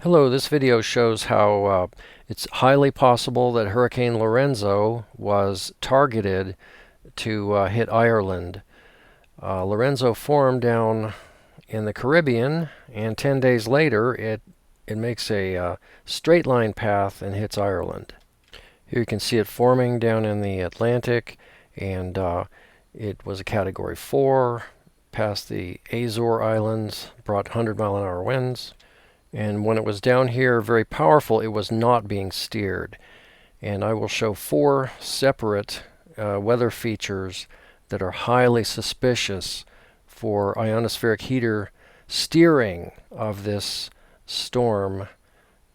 Hello, this video shows how it's highly possible that Hurricane Lorenzo was targeted to hit Ireland. Lorenzo formed down in the Caribbean, and 10 days later it makes a straight line path and hits Ireland. Here you can see it forming down in the Atlantic, and it was a Category 4, past the Azore Islands, brought 100-mile-an-hour winds. And when it was down here, very powerful, it was not being steered. And I will show 4 separate weather features that are highly suspicious for ionospheric heater steering of this storm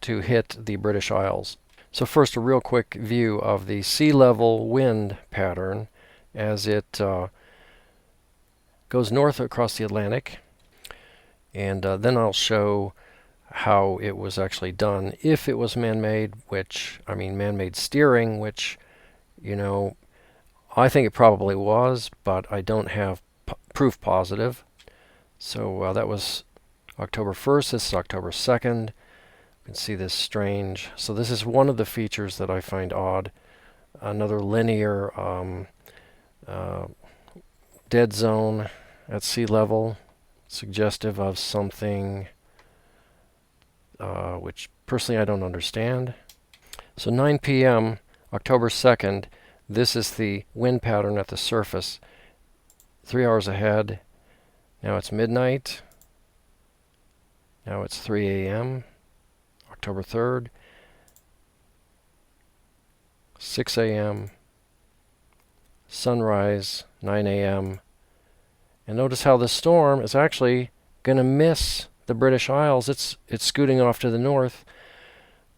to hit the British Isles. So first, a real quick view of the sea level wind pattern as it goes north across the Atlantic. And then I'll show how it was actually done, if it was man-made, man-made steering, which, I think it probably was, but I don't have proof positive. So that was October 1st. This is October 2nd. You can see this strange. So this is one of the features that I find odd. Another linear dead zone at sea level, suggestive of something which personally I don't understand. So 9 p.m. October 2nd, this is the wind pattern at the surface. 3 hours ahead. Now it's midnight. Now it's 3 a.m. October 3rd. 6 a.m. Sunrise, 9 a.m. And notice how the storm is actually going to miss the British Isles. It's scooting off to the north,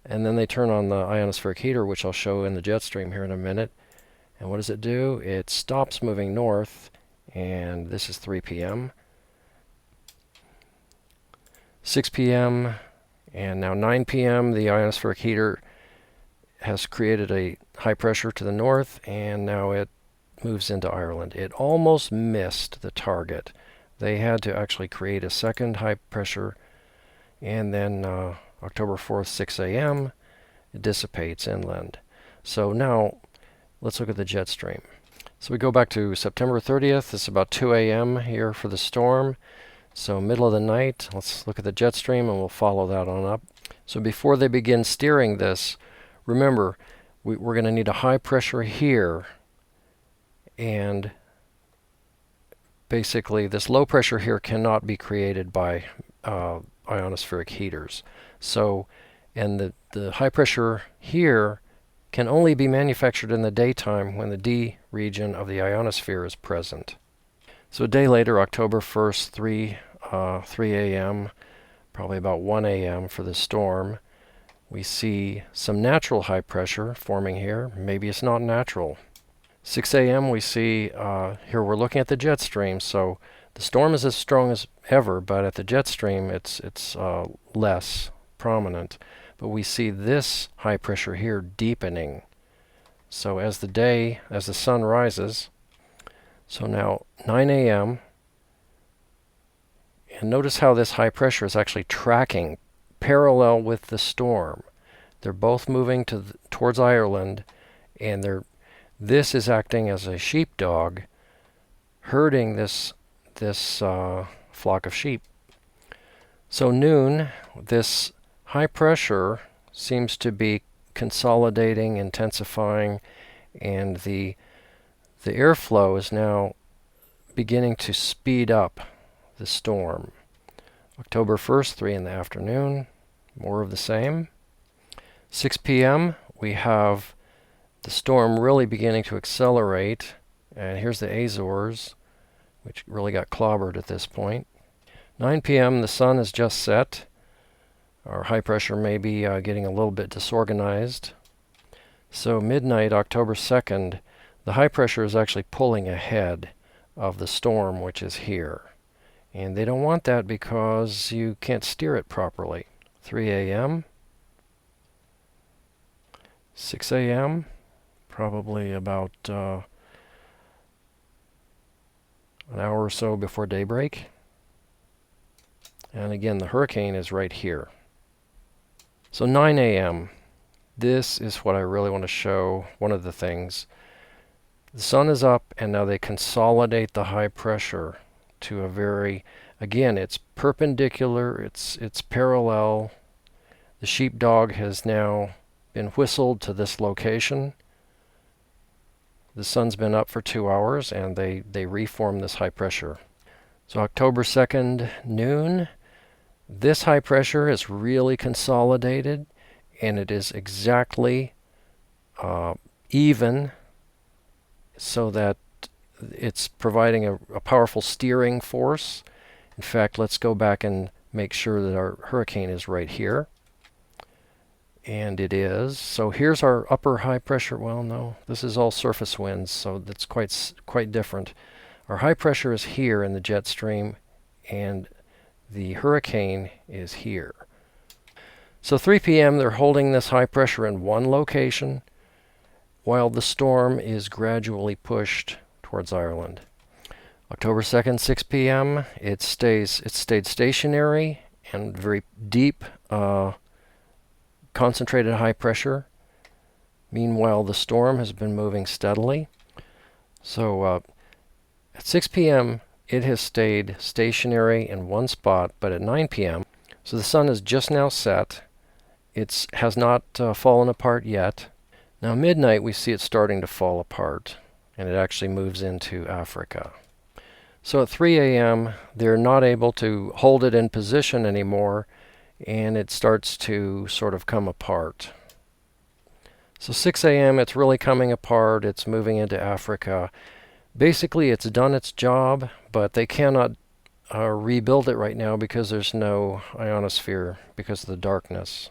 and then they turn on the ionospheric heater, which I'll show in the jet stream here in a minute. And what does it do? It stops moving north, and this is 3 p.m. 6 p.m. and now 9 p.m. the ionospheric heater has created a high pressure to the north, and now it moves into Ireland. It almost missed the target. They had to actually create a second high pressure, and then October 4th, 6 a.m., it dissipates inland. So now let's look at the jet stream. So we go back to September 30th. It's about 2 a.m. here for the storm. So middle of the night, let's look at the jet stream and we'll follow that on up. So before they begin steering this, remember, we're going to need a high pressure here, and basically this low pressure here cannot be created by ionospheric heaters. So, and the high pressure here can only be manufactured in the daytime when the D region of the ionosphere is present. So a day later, October 1st, 3 a.m., probably about 1 a.m. for the storm, we see some natural high pressure forming here. Maybe it's not natural. 6 a.m. we see, here we're looking at the jet stream, so the storm is as strong as ever, but at the jet stream it's less prominent. But we see this high pressure here deepening. So as the sun rises, so now 9 a.m., and notice how this high pressure is actually tracking parallel with the storm. They're both moving towards Ireland, and this is acting as a sheepdog, herding this flock of sheep. So noon, this high pressure seems to be consolidating, intensifying, and the airflow is now beginning to speed up the storm. October 1st, 3 in the afternoon, more of the same. 6 p.m., we have the storm really beginning to accelerate, and here's the Azores, which really got clobbered at this point. 9 p.m., the sun has just set. Our high pressure may be getting a little bit disorganized. So midnight, October 2nd, the high pressure is actually pulling ahead of the storm, which is here. And they don't want that because you can't steer it properly. 3 a.m., 6 a.m., probably about an hour or so before daybreak. And again, the hurricane is right here. So 9 a.m. This is what I really want to show. One of the things. The sun is up, and now they consolidate the high pressure to a very, again, it's perpendicular, it's parallel. The sheepdog has now been whistled to this location. The sun's been up for 2 hours, and they reform this high pressure. So October 2nd, noon, this high pressure is really consolidated, and it is exactly even, so that it's providing a powerful steering force. In fact, let's go back and make sure that our hurricane is right here. And it is. So here's our upper high pressure. Well, no, this is all surface winds, so that's quite different. Our high pressure is here in the jet stream, and the hurricane is here. So 3 p.m. they're holding this high pressure in one location, while the storm is gradually pushed towards Ireland. October 2nd, 6 p.m., it stayed stationary and very deep, concentrated high pressure. Meanwhile, the storm has been moving steadily. So at 6 p.m., it has stayed stationary in one spot, but at 9 p.m., so the sun is just now set. It has not fallen apart yet. Now, midnight, we see it starting to fall apart, and it actually moves into Africa. So at 3 a.m., they're not able to hold it in position anymore, and it starts to sort of come apart. So 6 a.m., it's really coming apart. It's moving into Africa. Basically, it's done its job, but they cannot rebuild it right now because there's no ionosphere because of the darkness.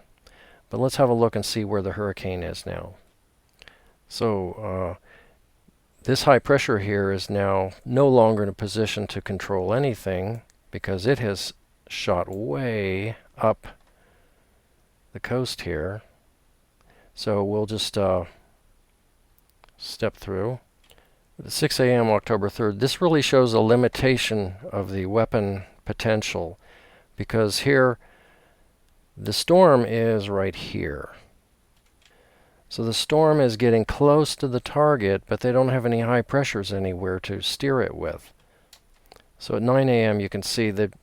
But let's have a look and see where the hurricane is now. So this high pressure here is now no longer in a position to control anything because it has shot way up the coast here. So we'll just step through. At 6 a.m. October 3rd, this really shows a limitation of the weapon potential, because here the storm is right here. So the storm is getting close to the target, but they don't have any high pressures anywhere to steer it with. So at 9 a.m. you can see that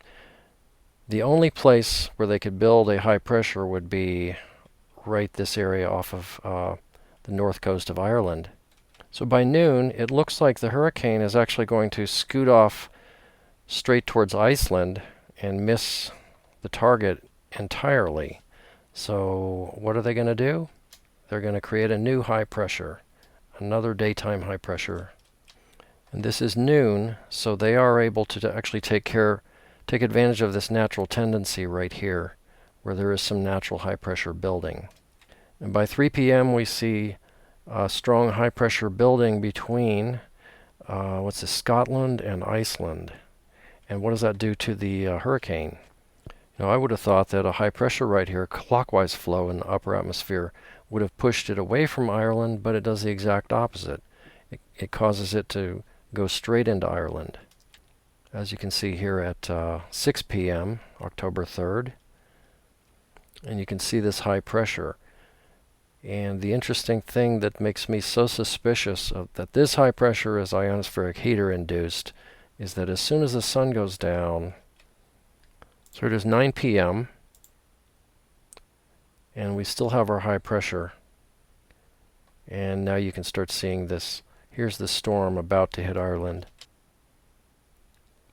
the only place where they could build a high pressure would be right this area off of the north coast of Ireland. So by noon, it looks like the hurricane is actually going to scoot off straight towards Iceland and miss the target entirely. So what are they going to do? They're going to create a new high pressure, another daytime high pressure. And this is noon, so they are able to actually take advantage of this natural tendency right here, where there is some natural high pressure building. And by 3 p.m. we see a strong high pressure building between Scotland and Iceland. And what does that do to the hurricane? Now, I would have thought that a high pressure right here, clockwise flow in the upper atmosphere, would have pushed it away from Ireland, but it does the exact opposite. It causes it to go straight into Ireland. As you can see here at 6 p.m., October 3rd, and you can see this high pressure. And the interesting thing that makes me so suspicious of that this high pressure is ionospheric heater induced is that as soon as the sun goes down, so it is 9 p.m., and we still have our high pressure. And now you can start seeing this. Here's the storm about to hit Ireland.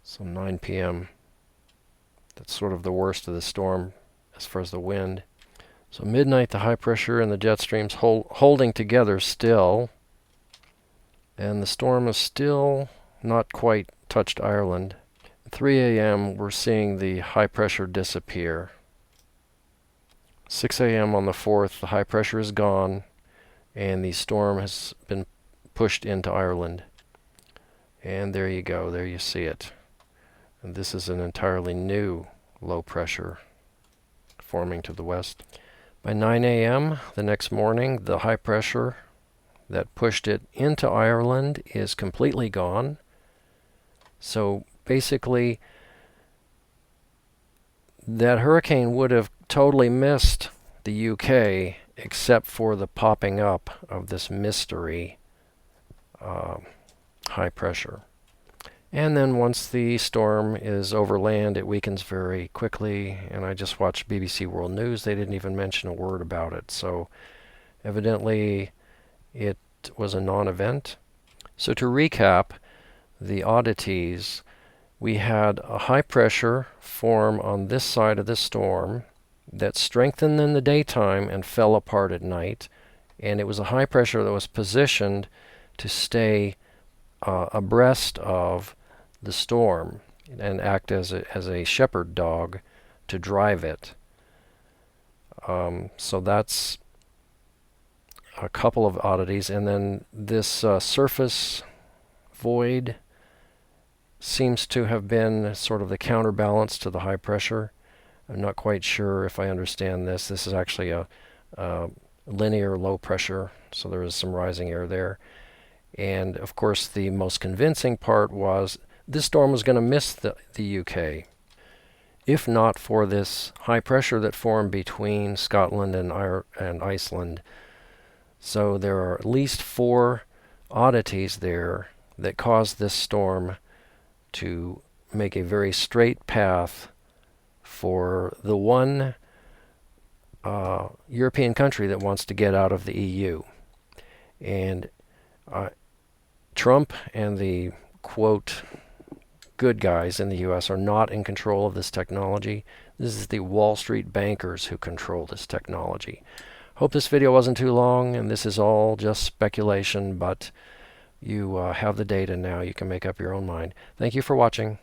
So 9 p.m., that's sort of the worst of the storm as far as the wind. So midnight, the high pressure and the jet streams holding together still. And the storm is still not quite touched Ireland. At 3 a.m., we're seeing the high pressure disappear. 6 a.m. on the 4th, the high pressure is gone, and the storm has been pushed into Ireland. And there you go, there you see it. And this is an entirely new low pressure forming to the west. By 9 a.m. the next morning, the high pressure that pushed it into Ireland is completely gone. So basically, that hurricane would have totally missed the UK except for the popping up of this mystery high pressure. And then once the storm is over land, it weakens very quickly. And I just watched BBC World News. They didn't even mention a word about it. So evidently it was a non-event. So to recap the oddities, we had a high pressure form on this side of the storm that strengthened in the daytime and fell apart at night. And it was a high pressure that was positioned to stay abreast of the storm and act as a shepherd dog to drive it. So that's a couple of oddities. And then this surface void seems to have been sort of the counterbalance to the high pressure. I'm not quite sure if I understand this. This is actually a linear low pressure, so there is some rising air there. And of course the most convincing part was this storm was going to miss the UK if not for this high pressure that formed between Scotland and Iceland. So there are at least 4 oddities there that caused this storm to make a very straight path for the one European country that wants to get out of the EU. And Trump and the, quote, good guys in the U.S. are not in control of this technology. This is the Wall Street bankers who control this technology. Hope this video wasn't too long, and this is all just speculation, but you have the data now. You can make up your own mind. Thank you for watching.